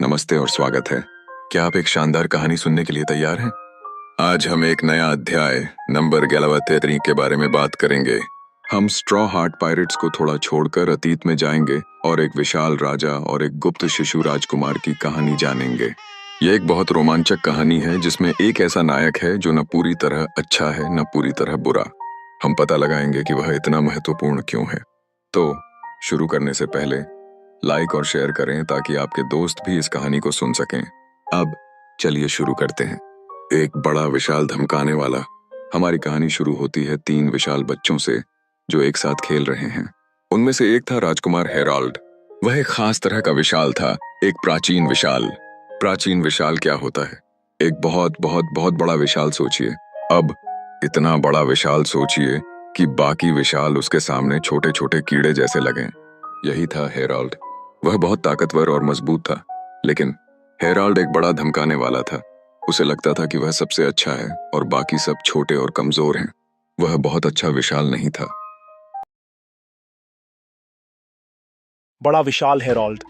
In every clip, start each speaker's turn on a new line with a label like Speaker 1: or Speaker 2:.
Speaker 1: नमस्ते और स्वागत है। क्या आप एक शानदार कहानी सुनने के लिए तैयार हैं? आज हम एक नया अध्याय नंबर 11 के बारे में बात करेंगे। हम स्ट्रॉ हार्ट पायरेट्स को थोड़ा छोड़कर अतीत में जाएंगे और एक विशाल राजा और एक गुप्त शिशु राजकुमार की कहानी जानेंगे। यह एक बहुत रोमांचक कहानी है जिसमें एक ऐसा नायक है जो न पूरी तरह अच्छा है न पूरी तरह बुरा। हम पता लगाएंगे कि वह इतना महत्वपूर्ण क्यों है। तो शुरू करने से पहले लाइक और शेयर करें ताकि आपके दोस्त भी इस कहानी को सुन सकें। अब चलिए शुरू करते हैं। एक बड़ा विशाल धमकाने वाला। हमारी कहानी शुरू होती है 3 विशाल बच्चों से जो एक साथ खेल रहे हैं। उनमें से एक था राजकुमार हेराल्ड। वह एक खास तरह का विशाल था, एक प्राचीन विशाल। प्राचीन विशाल क्या होता है? एक बहुत बहुत बहुत बड़ा विशाल सोचिए। अब इतना बड़ा विशाल सोचिए कि बाकी विशाल उसके सामने छोटे छोटे कीड़े जैसे लगें। यही था हेराल्ड। वह बहुत ताकतवर और मजबूत था, लेकिन हेराल्ड एक बड़ा धमकाने वाला था। उसे लगता था कि वह सबसे अच्छा है और बाकी सब छोटे और कमजोर हैं। वह बहुत अच्छा विशाल नहीं था।
Speaker 2: बड़ा विशाल हेराल्ड।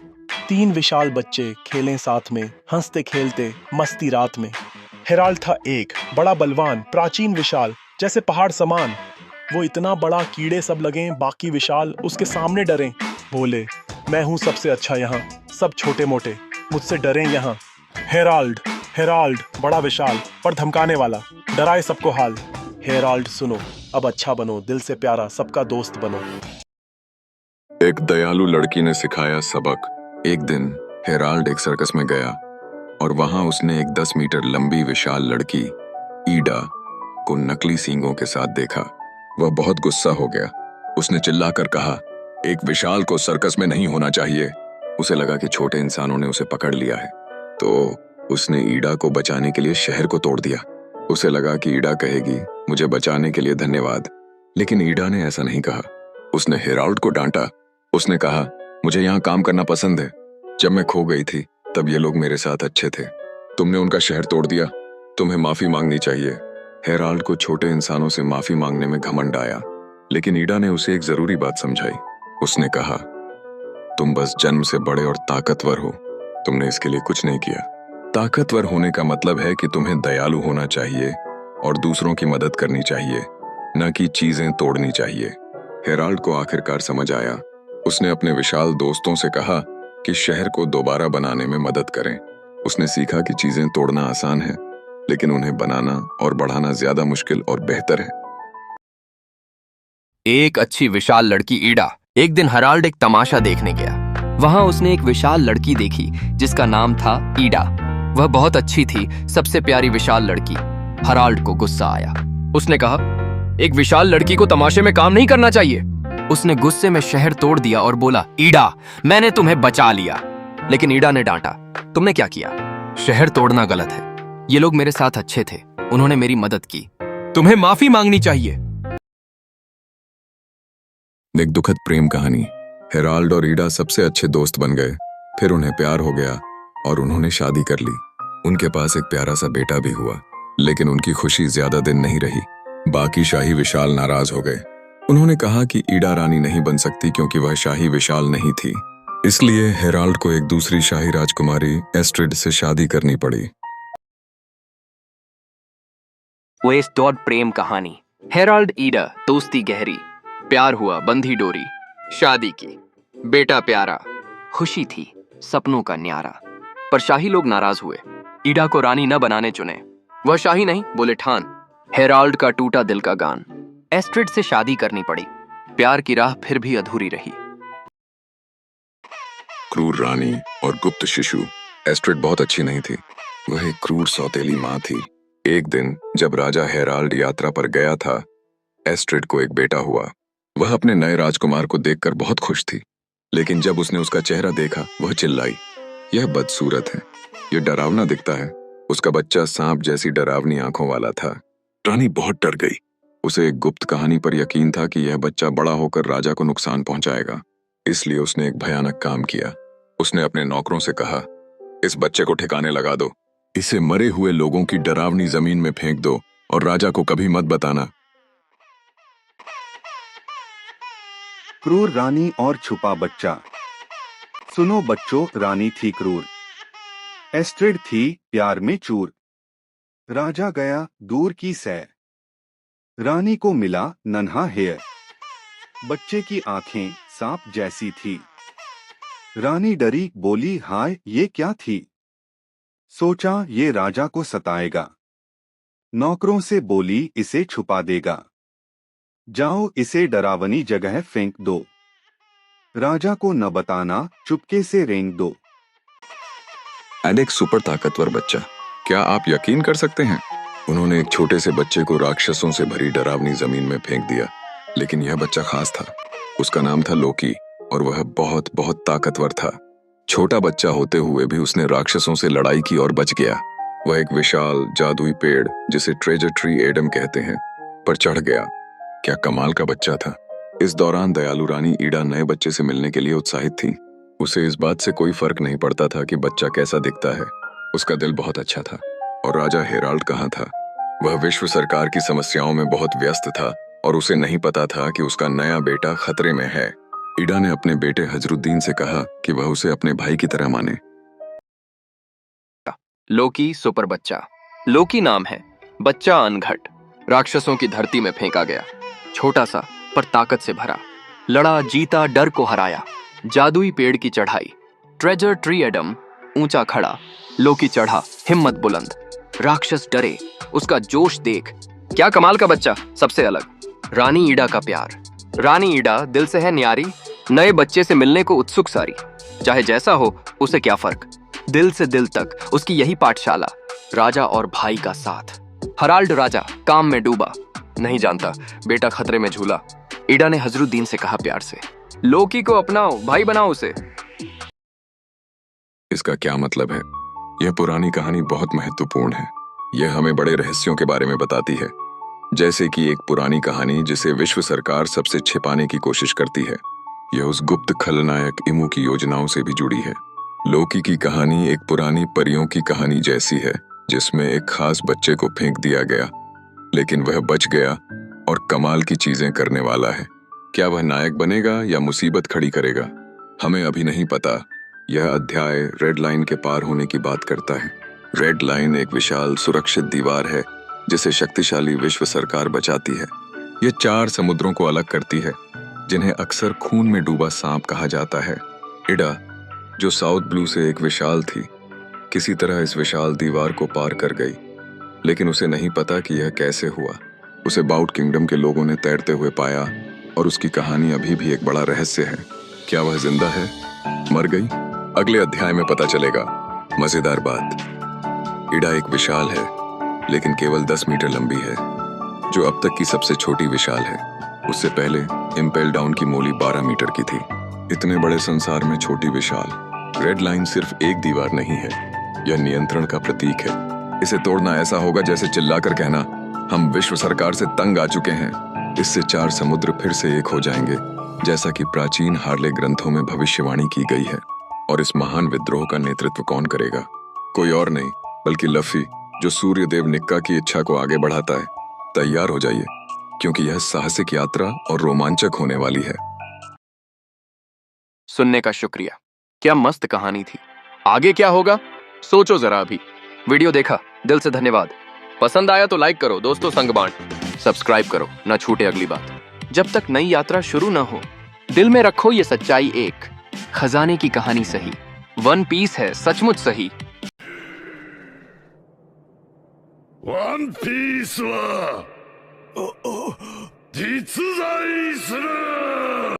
Speaker 2: 3 विशाल बच्चे खेलें साथ में, हंसते खेलते मस्ती रात में। हेराल्ड था एक बड़ा बलवान प्राचीन विशाल, जैसे पहाड़ समान। वो इतना बड़ा कीड़े सब लगें, बाकी विशाल उसके सामने डरें। बोले, मैं हूँ सबसे अच्छा यहाँ, सब छोटे मोटे मुझसे डरें यहाँ। हेराल्ड हेराल्ड बड़ा विशाल पर धमकाने वाला, डराए सबको हाल। हेराल्ड सुनो, अब अच्छा बनो, दिल से प्यारा सबका दोस्त बनो।
Speaker 1: एक दयालु लड़की ने सिखाया सबक। एक दिन हेराल्ड एक सर्कस में गया और वहां उसने एक 10 मीटर लंबी विशाल लड़की ईडा को नकली सींगों के साथ देखा। वह बहुत गुस्सा हो गया। उसने चिल्लाकर कहा, एक विशाल को सर्कस में नहीं होना चाहिए। उसे लगा कि छोटे इंसानों ने उसे पकड़ लिया है, तो उसने ईडा को बचाने के लिए शहर को तोड़ दिया। उसे लगा कि ईडा कहेगी, मुझे बचाने के लिए धन्यवाद। लेकिन ईडा ने ऐसा नहीं कहा। उसने हेराल्ड को डांटा। उसने कहा, मुझे यहाँ काम करना पसंद है। जब मैं खो गई थी तब ये लोग मेरे साथ अच्छे थे। तुमने उनका शहर तोड़ दिया। तुम्हें माफी मांगनी चाहिए। हेराल्ड को छोटे इंसानों से माफी मांगने में घमंड आया, लेकिन ईडा ने उसे एक जरूरी बात समझाई। उसने कहा, तुम बस जन्म से बड़े और ताकतवर हो। तुमने इसके लिए कुछ नहीं किया। ताकतवर होने का मतलब है कि तुम्हें दयालु होना चाहिए और दूसरों की मदद करनी चाहिए, न कि चीजें तोड़नी चाहिए। हेराल्ड को आखिरकार समझ आया। उसने अपने विशाल दोस्तों से कहा कि शहर को दोबारा बनाने में मदद करें। उसने सीखा कि चीजें तोड़ना आसान है, लेकिन उन्हें बनाना और बढ़ाना ज्यादा मुश्किल और बेहतर है।
Speaker 3: एक अच्छी विशाल लड़की ईडा एक दिन हेराल्ड एक तमाशा देखने गया। वहां उसने एक विशाल लड़की देखी जिसका नाम था ईडा। वह बहुत अच्छी थी, सबसे प्यारी विशाल लड़की। हेराल्ड को गुस्सा आया। उसने कहा, एक विशाल लड़की को तमाशे में काम नहीं करना चाहिए। उसने गुस्से में शहर तोड़ दिया और बोला, ईडा, मैंने तुम्हें बचा लिया। लेकिन ईडा ने डांटा, तुमने क्या किया? शहर तोड़ना गलत है। ये लोग मेरे साथ अच्छे थे, उन्होंने मेरी मदद की। तुम्हें माफी मांगनी चाहिए।
Speaker 1: एक दुखद प्रेम कहानी। हेराल्ड और ईडा सबसे अच्छे दोस्त बन गए। फिर उन्हें प्यार हो गया और उन्होंने शादी कर ली। उनके पास एक प्यारा सा बेटा भी हुआ, लेकिन उनकी खुशी ज्यादा दिन नहीं रही। बाकी शाही विशाल नाराज हो गए। उन्होंने कहा कि ईडा रानी नहीं बन सकती क्योंकि वह शाही विशाल नहीं थी। इसलिए हेराल्ड को एक दूसरी शाही राजकुमारी एस्ट्रिड से शादी करनी पड़ी।
Speaker 3: वेस्टडॉर्फ प्रेम कहानी। हेराल्ड ईडा, दोस्ती गहरी, प्यार हुआ बंधी डोरी, शादी की, बेटा प्यारा, खुशी थी, सपनों का न्यारा। पर शाही लोग नाराज हुए, ईडा को रानी न बनाने चुने। वह शाही नहीं, बोले ठान। हेराल्ड का टूटा दिल का गान। एस्ट्रिड से शादी करनी पड़ी। प्यार की राह फिर भी अधूरी रही।
Speaker 1: क्रूर रानी और गुप्त शिशु। एस्ट्रिड बहुत अच्छी नहीं थी। वह एक क्रूर सौतेली माँ थी। एक दिन जब राजा हेराल्ड यात्रा पर गया था, एस्ट्रिड को एक बेटा हुआ। वह अपने नए राजकुमार को देखकर बहुत खुश थी, लेकिन जब उसने उसका चेहरा देखा, वह चिल्लाई, यह बदसूरत है, यह डरावना दिखता है। उसका बच्चा सांप जैसी डरावनी आंखों वाला था। रानी बहुत डर गई। उसे एक गुप्त कहानी पर यकीन था कि यह बच्चा बड़ा होकर राजा को नुकसान पहुंचाएगा। इसलिए उसने एक भयानक काम किया। उसने अपने नौकरों से कहा, इस बच्चे को ठिकाने लगा दो, इसे मरे हुए लोगों की डरावनी जमीन में फेंक दो और राजा को कभी मत बताना।
Speaker 4: क्रूर रानी और छुपा बच्चा। सुनो बच्चों, रानी थी क्रूर। एस्ट्रिड थी प्यार में चूर। राजा गया दूर की सैर। रानी को मिला नन्हा हेयर। बच्चे की आंखें सांप जैसी थी। रानी डरी बोली हाय ये क्या थी। सोचा ये राजा को सताएगा। नौकरों से बोली इसे छुपा देगा। जाओ इसे डरावनी जगह फेंक दो। राजा को न बताना चुपके से रेंग दो।
Speaker 1: एड एक सुपर ताकतवर बच्चा, क्या आप यकीन कर सकते हैं? उन्होंने एक छोटे से बच्चे को राक्षसों से भरी डरावनी जमीन में फेंक दिया। लेकिन यह बच्चा खास था। उसका नाम था लोकी और वह बहुत बहुत ताकतवर था। छोटा बच्चा होते हुए भी उसने राक्षसों से लड़ाई की और बच गया। वह एक विशाल जादुई पेड़ जिसे ट्रेजर ट्री एडम कहते हैं पर चढ़ गया। क्या कमाल का बच्चा था। इस दौरान दयालु रानी ईडा नए बच्चे से मिलने के लिए उत्साहित थी। उसे इस बात से कोई फर्क नहीं पड़ता था कि बच्चा कैसा दिखता है। उसका दिल बहुत अच्छा था। और राजा हेराल्ड कहाँ था? वह विश्व सरकार की समस्याओं में बहुत व्यस्त था और उसे नहीं पता था कि उसका नया बेटा खतरे में है। ईडा ने अपने बेटे हजरुद्दीन से कहा कि वह उसे अपने भाई की तरह माने।
Speaker 3: लोकी सुपर बच्चा। लोकी नाम है। बच्चा अनघट। राक्षसों की धरती में फेंका गया। छोटा सा पर ताकत से भरा। लड़ा जीता डर को हराया। जादुई पेड़ की चढ़ाई। ट्रेजर ट्री एडम ऊंचा खड़ा। लोकी चढ़ा हिम्मत बुलंद। राक्षस डरे। उसका जोश देख। क्या कमाल का बच्चा, सबसे अलग। रानी ईडा का प्यार। रानी ईडा दिल से है न्यारी। नए बच्चे से मिलने को उत्सुक सारी। चाहे जैसा हो उसे क्या फर्क। दिल से दिल तक उसकी यही पाठशाला। राजा और भाई का साथ। हराल्ड राजा काम में डूबा। नहीं जानता बेटा खतरे में झूला। ईडा ने हजरुद्दीन से कहा प्यार से, लोकी को अपनाओ, भाई बनाओ उसे।
Speaker 1: इसका क्या मतलब है? यह पुरानी कहानी बहुत महत्वपूर्ण है। यह हमें बड़े रहस्यों के बारे में बताती है, जैसे कि एक पुरानी कहानी जिसे विश्व सरकार सबसे छिपाने की कोशिश करती है। यह उस गुप्त खलनायक इमू की योजनाओं से भी जुड़ी है। लोकी की कहानी एक पुरानी परियों की कहानी जैसी है, जिसमें एक खास बच्चे को फेंक दिया गया, लेकिन वह बच गया और कमाल की चीजें करने वाला है। क्या वह नायक बनेगा या मुसीबत खड़ी करेगा, हमें अभी नहीं पता। यह अध्याय रेड लाइन के पार होने की बात करता है। रेड लाइन एक विशाल सुरक्षित दीवार है जिसे शक्तिशाली विश्व सरकार बचाती है। यह 4 समुद्रों को अलग करती है, जिन्हें अक्सर खून में डूबा सांप कहा जाता है। ईडा, जो साउथ ब्लू से एक विशाल थी, किसी तरह इस विशाल दीवार को पार कर गई, लेकिन उसे नहीं पता कि यह कैसे हुआ। उसे बाउट किंगडम के लोगों ने तैरते हुए पाया और उसकी कहानी अभी भी एक बड़ा रहस्य है। क्या वह जिंदा है, मर गई? अगले अध्याय में पता चलेगा। मजेदार बात, ईडा एक विशाल है, लेकिन केवल 10 मीटर लंबी है, जो अब तक की सबसे छोटी विशाल है। उससे पहले इम्पेल डाउन की मोली 12 मीटर की थी। इतने बड़े संसार में छोटी विशाल। रेड लाइन सिर्फ एक दीवार नहीं है, यह नियंत्रण का प्रतीक है। इसे तोड़ना ऐसा होगा जैसे चिल्लाकर कहना, हम विश्व सरकार से तंग आ चुके हैं। इससे 4 समुद्र फिर से एक हो जाएंगे, जैसा कि प्राचीन हार्ले ग्रंथों में भविष्यवाणी की गई है। और इस महान विद्रोह का नेतृत्व कौन करेगा? कोई और नहीं बल्कि लफी, जो सूर्यदेव निक्का की इच्छा को आगे बढ़ाता है। तैयार हो जाइए, क्योंकि यह साहसिक यात्रा और रोमांचक होने वाली है।
Speaker 3: सुनने का शुक्रिया। क्या मस्त कहानी थी। आगे क्या होगा सोचो जरा अभी। वीडियो देखा दिल से धन्यवाद। पसंद आया तो लाइक करो, दोस्तों संग बांट। सब्सक्राइब करो, ना छूटे अगली बात। जब तक नई यात्रा शुरू ना हो, दिल में रखो ये सच्चाई एक, खजाने की कहानी सही, वन पीस है सचमुच सही।
Speaker 5: ワンピースは実在する